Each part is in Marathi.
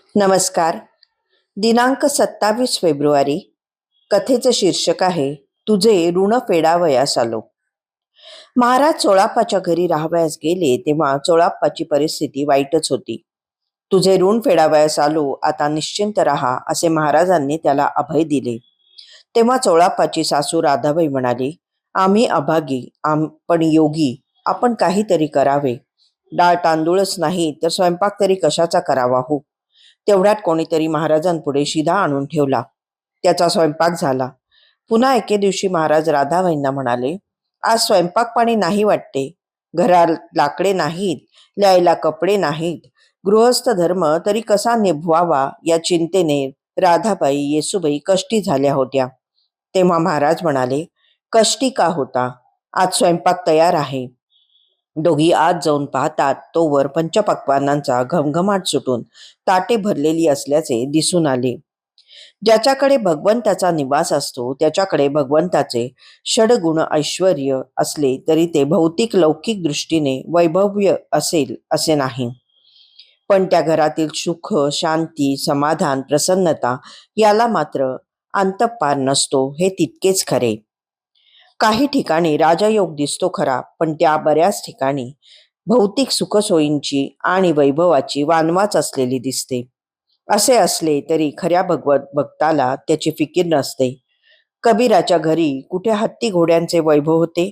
नमस्कार. दिनांक 27 फेब्रुवारी. कथेचं शीर्षक आहे तुझे ऋण फेडावयास आलो. महाराज चोळाप्पाच्या घरी राहावयास गेले तेव्हा चोळाप्पाची परिस्थिती वाईटच होती. तुझे ऋण फेडावयास आलो, आता निश्चिंत राहा, असे महाराजांनी त्याला अभय दिले. तेव्हा चोळाप्पाची सासू राधाबाई म्हणाली, आम्ही अभागी, पण योगी, आपण काहीतरी करावे. डाळ तांदूळच नाही तर स्वयंपाक तरी कशाचा करावा हो. तेवढ्यात कोणीतरी महाराजांपुढे शिधा आणून ठेवला. त्याचा स्वयंपाक झाला. पुन्हा एके दिवशी महाराज राधाबाईंना म्हणाले, आज स्वयंपाक पाणी नाही वाटते. घरात लाकडे नाहीत, ल्यायला कपडे नाहीत. गृहस्थ धर्म तरी कसा निभवावा या चिंतेने राधाबाई येसूबाई कष्टी झाल्या होत्या. तेव्हा महाराज म्हणाले, कष्टी का होता? आज स्वयंपाक तयार आहे. दोघी आत जाऊन पाहतात तोवर पंचपक्वान्नांचा घमघमाट सुटून ताटे भरलेली असल्याचे दिसून आले. ज्याच्याकडे भगवंताचा निवास असतो त्याच्याकडे भगवंताचे षडगुण ऐश्वर्य असले तरी ते भौतिक लौकिक दृष्टीने वैभव्य असेल असे नाही. पण त्या घरातील सुख, शांती, समाधान, प्रसन्नता याला मात्र अंतपार नसतो, हे तितकेच खरे. काही ठिकाणी राजयोग दिसतो खरा, पण त्या बऱ्याच ठिकाणी भौतिक सुखसोयींची आणि वैभवाची वानवाच असलेली दिसते. असे असले तरी खऱ्या भगवत भक्ताला त्याची फिकीर नसते. कबीराच्या घरी कुठे हत्ती घोड्यांचे वैभव होते,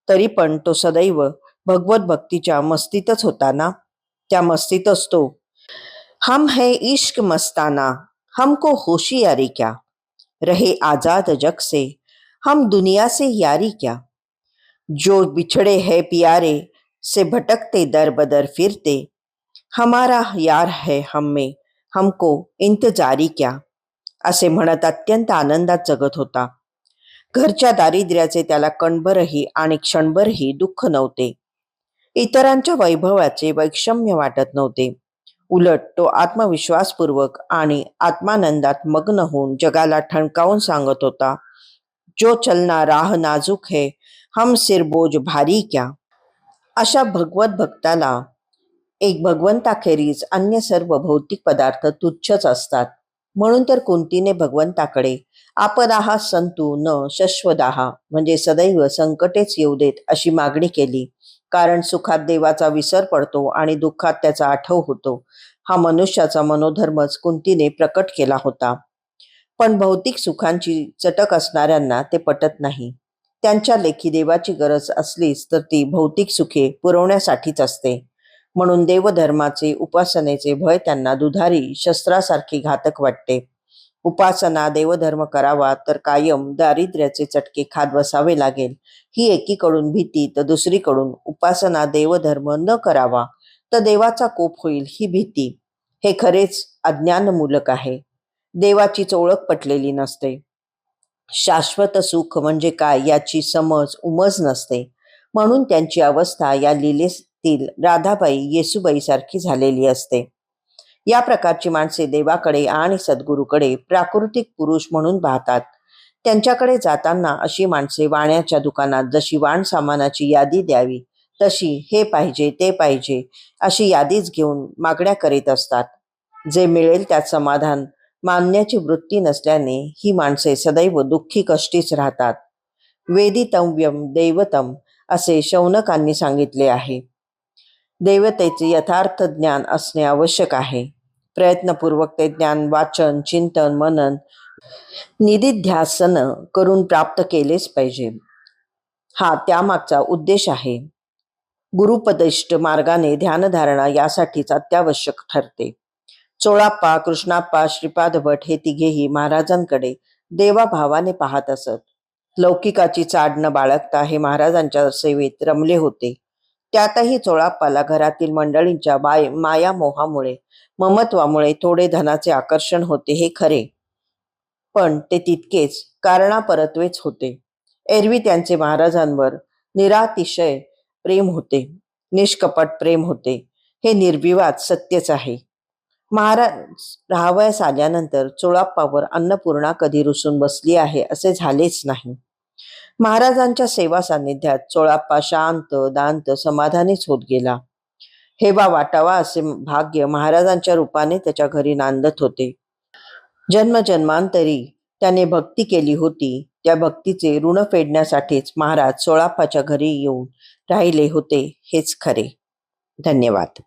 तरी पण तो सदैव भगवत भक्तीच्या मस्तीतच होता ना. त्या मस्तीतच तो हम है इश्क मस्ताना, हमको होशियारी क्या, रहे आजाद जग से, हम दुनिया से यारी क्या, जो बिछड़े है प्यारे से भटकते दर बदर फिरते, हमारा यार है हम में, हमको इंतजारी क्या, असे म्हणत अत्यंत आनंदात जगत होता. घरच्या दारिद्र्याचे त्याला कणभरही आणि क्षणभरही दुःख नव्हते. इतरांच्या वैभवाचे वैषम्य वाटत नव्हते. उलट तो आत्मविश्वासपूर्वक आणि आत्मानंदात मग्न होऊन जगाला ठणकावून सांगत होता, जो चलना राह नाजुक है, हम सिर बोझ भारी क्या. अशा भगवत भक्ताला एक भगवंताखेरीज अन्य सर्व भौतिक पदार्थ तुच्छच असतात. म्हणून तर कुंतीने भगवंताकडे आपदाहा संतु न शश्वदाहा, म्हणजे सदैव संकटेच येऊ देत, अशी मागणी केली. कारण सुखात देवाचा विसर पडतो आणि दुःखात त्याचा आठव होतो. हा मनुष्याचा मनोधर्मच कुंतीने प्रकट केला होता. पण भौतिक सुखांची चटक असणाऱ्यांना ते पटत नाही. त्यांच्या लेखी देवाची गरज असलीच तर ती भौतिक सुखे पुरवण्यासाठीच असते. म्हणून देवधर्माचे उपासनेचे भय त्यांना दुधारी शस्त्रासारखी घातक वाटते. उपासना देवधर्म करावा तर कायम दारिद्र्याचे चटके खात बसावे लागेल, ही एकीकडून भीती, तर दुसरीकडून उपासना देवधर्म न करावा तर देवाचा कोप होईल ही भीती. हे खरेच अज्ञानमूलक आहे. देवाचीच ओळख पटलेली नसते. शाश्वत सुख म्हणजे काय याची समज उमज नसते. म्हणून त्यांची अवस्था या लीलेतील राधाबाई येसूबाई सारखी झालेली असते. या प्रकारची माणसे देवाकडे आणि सद्गुरूकडे प्राकृतिक पुरुष म्हणून पाहतात. त्यांच्याकडे जाताना अशी माणसे वाण्याच्या दुकानात जशी वाण सामानाची यादी द्यावी तशी हे पाहिजे ते पाहिजे अशी यादीच घेऊन मागण्या करीत असतात. जे मिळेल त्यात समाधान मानण्याची वृत्ती नसल्याने ही माणसे सदैव दुःखी कष्टीच राहतात. वेदितव्यम दैवतम असे शौनकांनी सांगितले आहे. देवतेचे यथार्थ ज्ञान असणे आवश्यक आहे. प्रयत्नपूर्वक ते ज्ञान वाचन, चिंतन, मनन, निधिध्यासन करून प्राप्त केलेच पाहिजे. हा त्यामागचा उद्देश आहे. गुरुपदिष्ट मार्गाने ध्यानधारणा यासाठीच अत्यावश्यक ठरते. चोळाप्पा, कृष्णाप्पा, श्रीपाद भट हे तिघेही महाराजांकडे देवाभावाने पाहत असत. लौकिकाची चाड न बाळगता हे महाराजांच्या सेवेत रमले होते. त्यातही चोळाप्पाला घरातील मंडळींच्या मायामोहामुळे, ममत्वामुळे थोडे धनाचे आकर्षण होते हे खरे, पण ते तितकेच कारणापरत्वेच होते. एरवी त्यांचे महाराजांवर निरातिशय प्रेम होते, निष्कपट प्रेम होते, हे निर्विवाद सत्यच आहे. महाराज राहावयास आल्यानंतर चोळाप्पावर अन्नपूर्णा कधी रुसून बसली आहे असे झालेच नाही. महाराजांच्या सेवा सान्निध्यात चोळाप्पा शांत, दांत, समाधानीच होत गेला. हेवा वाटावा असे भाग्य महाराजांच्या रूपाने त्याच्या घरी नांदत होते. जन्मजन्मांतरी त्याने भक्ती केली होती, त्या भक्तीचे ऋण फेडण्यासाठीच महाराज चोळाप्पाच्या घरी येऊन राहिले होते हेच खरे. धन्यवाद.